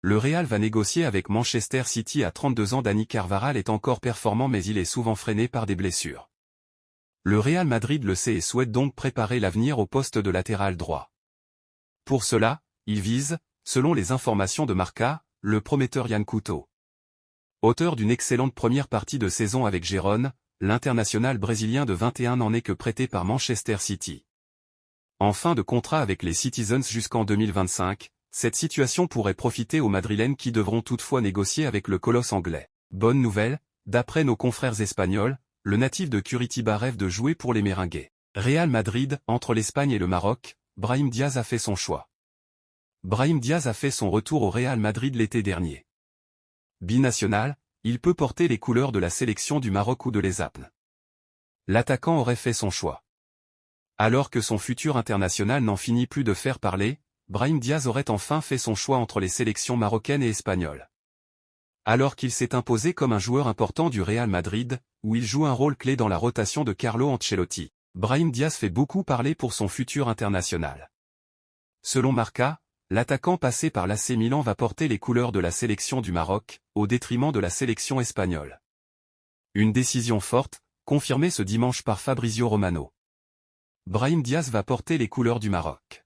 Le Real va négocier avec Manchester City à 32 ans. Dani Carvajal est encore performant mais il est souvent freiné par des blessures. Le Real Madrid le sait et souhaite donc préparer l'avenir au poste de latéral droit. Pour cela, il vise, selon les informations de Marca, le prometteur Yan Couto. Auteur d'une excellente première partie de saison avec Gérone, l'international brésilien de 21 ans n'est que prêté par Manchester City. En fin de contrat avec les Citizens jusqu'en 2025, cette situation pourrait profiter aux Madrilènes qui devront toutefois négocier avec le colosse anglais. Bonne nouvelle, d'après nos confrères espagnols, le natif de Curitiba rêve de jouer pour les Merengues. Real Madrid, entre l'Espagne et le Maroc, Brahim Diaz a fait son choix. Brahim Diaz a fait son retour au Real Madrid l'été dernier. Binational, il peut porter les couleurs de la sélection du Maroc ou de l'Espagne. L'attaquant aurait fait son choix. Alors que son futur international n'en finit plus de faire parler, Brahim Diaz aurait enfin fait son choix entre les sélections marocaines et espagnoles. Alors qu'il s'est imposé comme un joueur important du Real Madrid, où il joue un rôle clé dans la rotation de Carlo Ancelotti, Brahim Diaz fait beaucoup parler pour son futur international. Selon Marca, l'attaquant passé par l'AC Milan va porter les couleurs de la sélection du Maroc, au détriment de la sélection espagnole. Une décision forte, confirmée ce dimanche par Fabrizio Romano. Brahim Diaz va porter les couleurs du Maroc.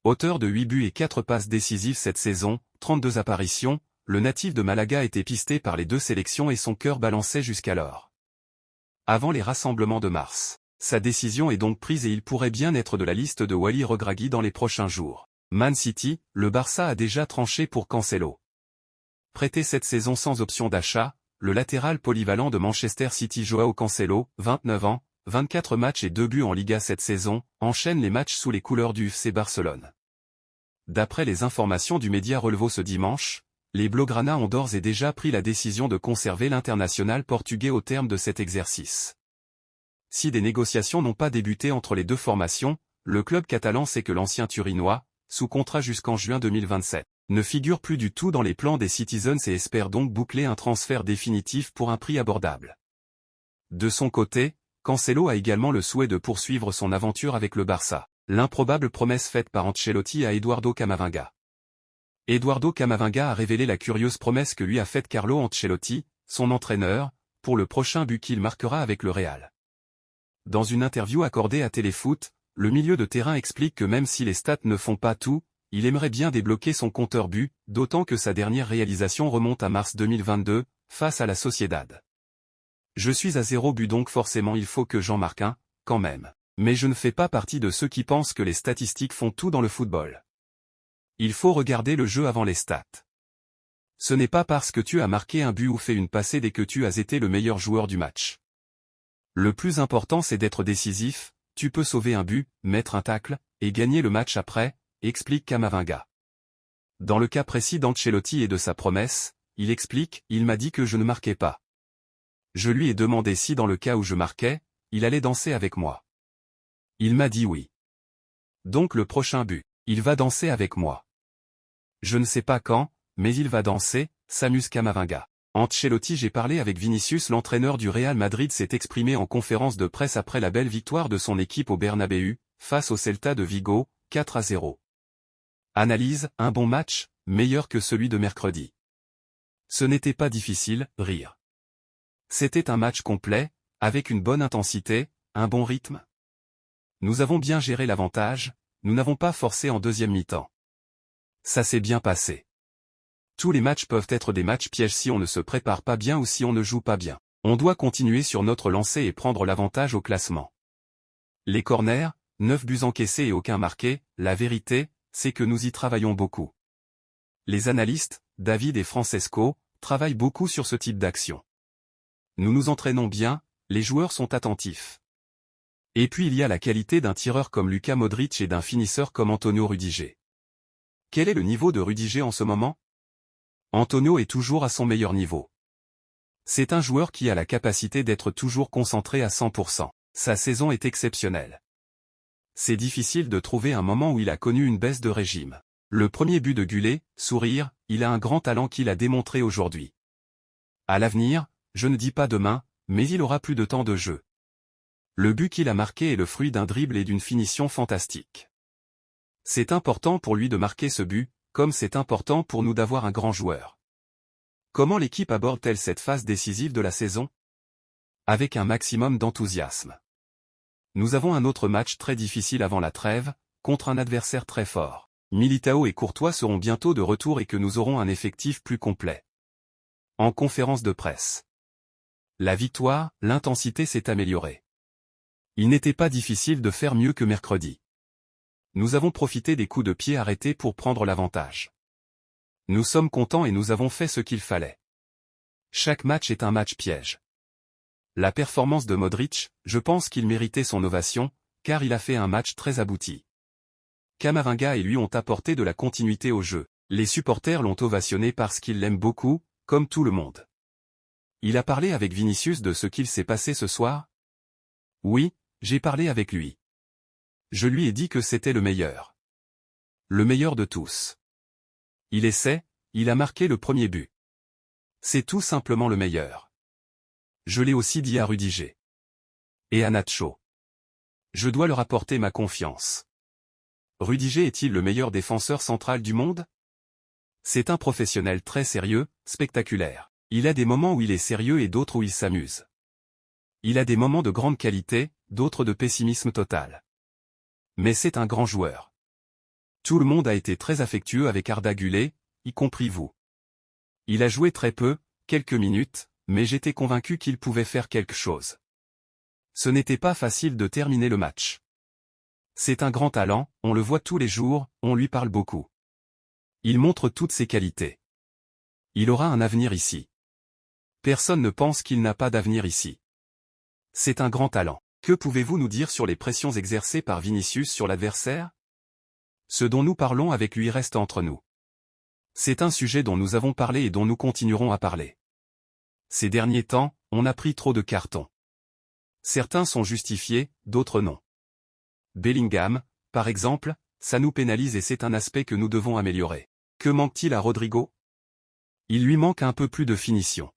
Auteur de 8 buts et 4 passes décisives cette saison, 32 apparitions, le natif de Malaga était pisté par les deux sélections et son cœur balançait jusqu'alors. Avant les rassemblements de mars, sa décision est donc prise et il pourrait bien être de la liste de Wally Regragui dans les prochains jours. Man City, le Barça a déjà tranché pour Cancelo. Prêté cette saison sans option d'achat, le latéral polyvalent de Manchester City Joao Cancelo, 29 ans, 24 matchs et 2 buts en Liga cette saison, enchaîne les matchs sous les couleurs du FC Barcelone. D'après les informations du média Relevo ce dimanche, les Blaugrana ont d'ores et déjà pris la décision de conserver l'international portugais au terme de cet exercice. Si des négociations n'ont pas débuté entre les deux formations, le club catalan sait que l'ancien Turinois, sous contrat jusqu'en juin 2027, ne figure plus du tout dans les plans des Citizens et espère donc boucler un transfert définitif pour un prix abordable. De son côté, Cancelo a également le souhait de poursuivre son aventure avec le Barça, l'improbable promesse faite par Ancelotti à Eduardo Camavinga. Eduardo Camavinga a révélé la curieuse promesse que lui a faite Carlo Ancelotti, son entraîneur, pour le prochain but qu'il marquera avec le Real. Dans une interview accordée à Téléfoot, le milieu de terrain explique que même si les stats ne font pas tout, il aimerait bien débloquer son compteur but, d'autant que sa dernière réalisation remonte à mars 2022, face à la Sociedad. Je suis à 0 but donc forcément il faut que j'en marque un, quand même. Mais je ne fais pas partie de ceux qui pensent que les statistiques font tout dans le football. Il faut regarder le jeu avant les stats. Ce n'est pas parce que tu as marqué un but ou fait une passée dès que tu as été le meilleur joueur du match. Le plus important c'est d'être décisif, tu peux sauver un but, mettre un tacle, et gagner le match après, explique Camavinga. Dans le cas précis d'Ancelotti et de sa promesse, il explique, il m'a dit que je ne marquais pas. Je lui ai demandé si dans le cas où je marquais, il allait danser avec moi. Il m'a dit oui. Donc le prochain but, il va danser avec moi. Je ne sais pas quand, mais il va danser, s'amuse Camavinga. Ancelotti j'ai parlé avec Vinicius l'entraîneur du Real Madrid s'est exprimé en conférence de presse après la belle victoire de son équipe au Bernabéu, face au Celta de Vigo, 4-0. Analyse, un bon match, meilleur que celui de mercredi. Ce n'était pas difficile, rire. C'était un match complet, avec une bonne intensité, un bon rythme. Nous avons bien géré l'avantage, nous n'avons pas forcé en deuxième mi-temps. Ça s'est bien passé. Tous les matchs peuvent être des matchs pièges si on ne se prépare pas bien ou si on ne joue pas bien. On doit continuer sur notre lancée et prendre l'avantage au classement. Les corners, 9 buts encaissés et aucun marqué, la vérité, c'est que nous y travaillons beaucoup. Les analystes, David et Francesco, travaillent beaucoup sur ce type d'action. Nous nous entraînons bien, les joueurs sont attentifs. Et puis il y a la qualité d'un tireur comme Luka Modric et d'un finisseur comme Antonio Rudiger. Quel est le niveau de Rudiger en ce moment? Antonio est toujours à son meilleur niveau. C'est un joueur qui a la capacité d'être toujours concentré à 100%. Sa saison est exceptionnelle. C'est difficile de trouver un moment où il a connu une baisse de régime. Le premier but de Gullet, sourire, il a un grand talent qu'il a démontré aujourd'hui. À l'avenir, je ne dis pas demain, mais il aura plus de temps de jeu. Le but qu'il a marqué est le fruit d'un dribble et d'une finition fantastique. C'est important pour lui de marquer ce but, comme c'est important pour nous d'avoir un grand joueur. Comment l'équipe aborde-t-elle cette phase décisive de la saison? Avec un maximum d'enthousiasme. Nous avons un autre match très difficile avant la trêve, contre un adversaire très fort. Militao et Courtois seront bientôt de retour et que nous aurons un effectif plus complet. En conférence de presse. La victoire, l'intensité s'est améliorée. Il n'était pas difficile de faire mieux que mercredi. Nous avons profité des coups de pied arrêtés pour prendre l'avantage. Nous sommes contents et nous avons fait ce qu'il fallait. Chaque match est un match piège. La performance de Modric, je pense qu'il méritait son ovation, car il a fait un match très abouti. Camavinga et lui ont apporté de la continuité au jeu. Les supporters l'ont ovationné parce qu'ils l'aiment beaucoup, comme tout le monde. Il a parlé avec Vinicius de ce qu'il s'est passé ce soir? Oui, j'ai parlé avec lui. Je lui ai dit que c'était le meilleur. Le meilleur de tous. Il essaie, il a marqué le premier but. C'est tout simplement le meilleur. Je l'ai aussi dit à Rudiger. Et à Nacho. Je dois leur apporter ma confiance. Rudiger est-il le meilleur défenseur central du monde? C'est un professionnel très sérieux, spectaculaire. Il a des moments où il est sérieux et d'autres où il s'amuse. Il a des moments de grande qualité, d'autres de pessimisme total. Mais c'est un grand joueur. Tout le monde a été très affectueux avec Arda Güler, y compris vous. Il a joué très peu, quelques minutes, mais j'étais convaincu qu'il pouvait faire quelque chose. Ce n'était pas facile de terminer le match. C'est un grand talent, on le voit tous les jours, on lui parle beaucoup. Il montre toutes ses qualités. Il aura un avenir ici. Personne ne pense qu'il n'a pas d'avenir ici. C'est un grand talent. Que pouvez-vous nous dire sur les pressions exercées par Vinicius sur l'adversaire? Ce dont nous parlons avec lui reste entre nous. C'est un sujet dont nous avons parlé et dont nous continuerons à parler. Ces derniers temps, on a pris trop de cartons. Certains sont justifiés, d'autres non. Bellingham, par exemple, ça nous pénalise et c'est un aspect que nous devons améliorer. Que manque-t-il à Rodrigo? Il lui manque un peu plus de finition.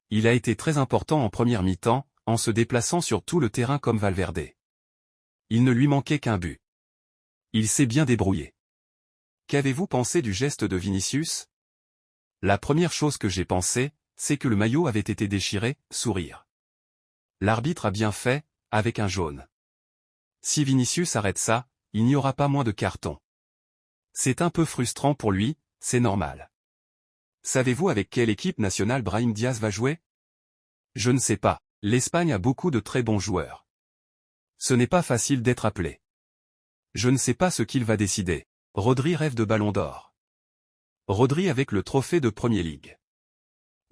Il a été très important en première mi-temps, en se déplaçant sur tout le terrain comme Valverde. Il ne lui manquait qu'un but. Il s'est bien débrouillé. Qu'avez-vous pensé du geste de Vinicius? La première chose que j'ai pensé, c'est que le maillot avait été déchiré, sourire. L'arbitre a bien fait, avec un jaune. Si Vinicius arrête ça, il n'y aura pas moins de cartons. C'est un peu frustrant pour lui, c'est normal. Savez-vous avec quelle équipe nationale Brahim Diaz va jouer? Je ne sais pas. L'Espagne a beaucoup de très bons joueurs. Ce n'est pas facile d'être appelé. Je ne sais pas ce qu'il va décider. Rodri rêve de Ballon d'Or. Rodri avec le trophée de Premier League.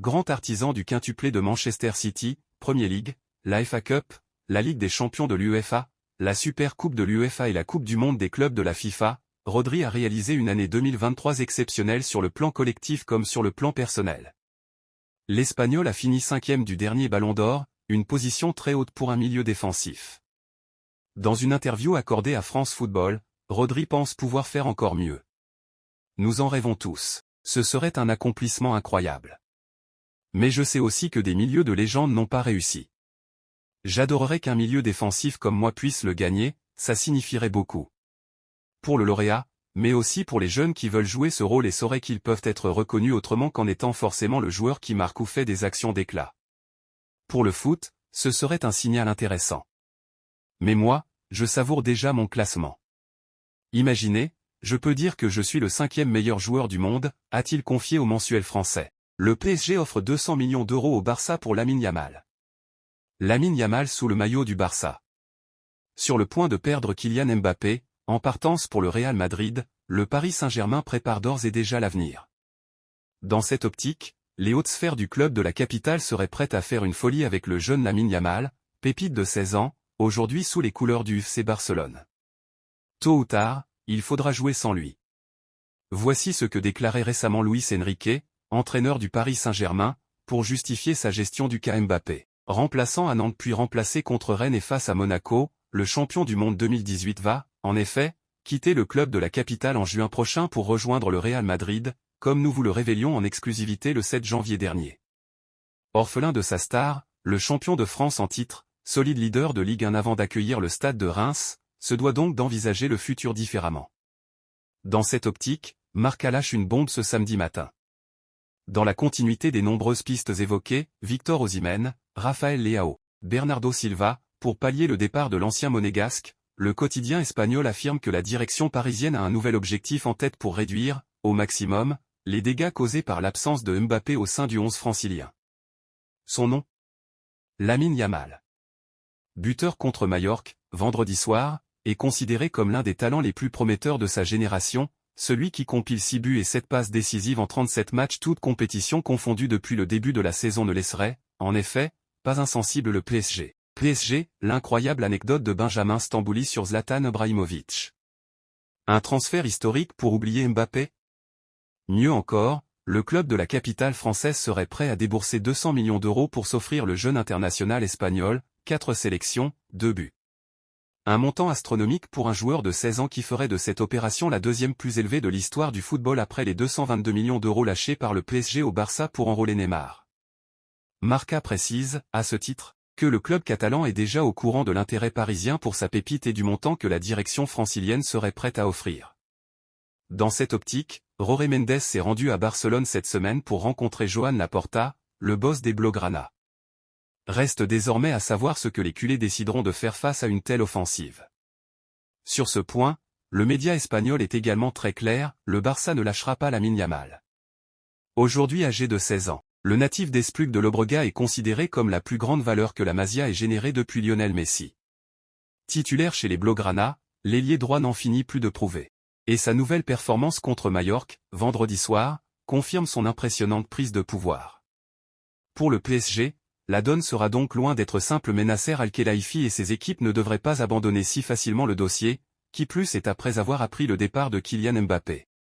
Grand artisan du quintuplé de Manchester City, Premier League, la FA Cup, la Ligue des champions de l'UEFA, la Super Coupe de l'UEFA et la Coupe du monde des clubs de la FIFA, Rodri a réalisé une année 2023 exceptionnelle sur le plan collectif comme sur le plan personnel. L'Espagnol a fini 5e du dernier Ballon d'Or, une position très haute pour un milieu défensif. Dans une interview accordée à France Football, Rodri pense pouvoir faire encore mieux. Nous en rêvons tous. Ce serait un accomplissement incroyable. Mais je sais aussi que des milieux de légende n'ont pas réussi. J'adorerais qu'un milieu défensif comme moi puisse le gagner, ça signifierait beaucoup. Pour le lauréat, mais aussi pour les jeunes qui veulent jouer ce rôle et sauraient qu'ils peuvent être reconnus autrement qu'en étant forcément le joueur qui marque ou fait des actions d'éclat. Pour le foot, ce serait un signal intéressant. Mais moi, je savoure déjà mon classement. Imaginez, je peux dire que je suis le 5e meilleur joueur du monde, a-t-il confié au mensuel français. Le PSG offre 200 millions d'euros au Barça pour Lamine Yamal. Lamine Yamal sous le maillot du Barça. Sur le point de perdre Kylian Mbappé, en partance pour le Real Madrid, le Paris Saint-Germain prépare d'ores et déjà l'avenir. Dans cette optique, les hautes sphères du club de la capitale seraient prêtes à faire une folie avec le jeune Lamine Yamal, pépite de 16 ans, aujourd'hui sous les couleurs du FC Barcelone. Tôt ou tard, il faudra jouer sans lui. Voici ce que déclarait récemment Luis Enrique, entraîneur du Paris Saint-Germain, pour justifier sa gestion du cas Mbappé. Remplaçant à Nantes puis remplacé contre Rennes et face à Monaco, le champion du monde 2018 va, en effet, quitter le club de la capitale en juin prochain pour rejoindre le Real Madrid, comme nous vous le révélions en exclusivité le 7 janvier dernier. Orphelin de sa star, le champion de France en titre, solide leader de Ligue 1 avant d'accueillir le stade de Reims, se doit donc d'envisager le futur différemment. Dans cette optique, Marca lâche une bombe ce samedi matin. Dans la continuité des nombreuses pistes évoquées, Victor Osimhen, Rafael Leao, Bernardo Silva, pour pallier le départ de l'ancien monégasque, le quotidien espagnol affirme que la direction parisienne a un nouvel objectif en tête pour réduire, au maximum, les dégâts causés par l'absence de Mbappé au sein du 11 francilien. Son nom ? Lamine Yamal. Buteur contre Majorque, vendredi soir, est considéré comme l'un des talents les plus prometteurs de sa génération, celui qui compile 6 buts et 7 passes décisives en 37 matchs toutes compétitions confondues depuis le début de la saison ne laisserait, en effet, pas insensible le PSG. PSG, l'incroyable anecdote de Benjamin Stambouli sur Zlatan Ibrahimovic. Un transfert historique pour oublier Mbappé ? Mieux encore, le club de la capitale française serait prêt à débourser 200 millions d'euros pour s'offrir le jeune international espagnol, 4 sélections, 2 buts. Un montant astronomique pour un joueur de 16 ans qui ferait de cette opération la deuxième plus élevée de l'histoire du football après les 222 millions d'euros lâchés par le PSG au Barça pour enrôler Neymar. Marca précise, à ce titre, que le club catalan est déjà au courant de l'intérêt parisien pour sa pépite et du montant que la direction francilienne serait prête à offrir. Dans cette optique, Jorge Mendes s'est rendu à Barcelone cette semaine pour rencontrer Joan Laporta, le boss des Blaugrana. Reste désormais à savoir ce que les culés décideront de faire face à une telle offensive. Sur ce point, le média espagnol est également très clair, le Barça ne lâchera pas Lamine Yamal. Aujourd'hui âgé de 16 ans, le natif d'Esplugue de Llobregat est considéré comme la plus grande valeur que la Masia ait générée depuis Lionel Messi. Titulaire chez les Blaugrana, l'ailier droit n'en finit plus de prouver. Et sa nouvelle performance contre Majorque, vendredi soir, confirme son impressionnante prise de pouvoir. Pour le PSG, la donne sera donc loin d'être simple mais Nasser Al-Khelaifi et ses équipes ne devraient pas abandonner si facilement le dossier, qui plus est après avoir appris le départ de Kylian Mbappé.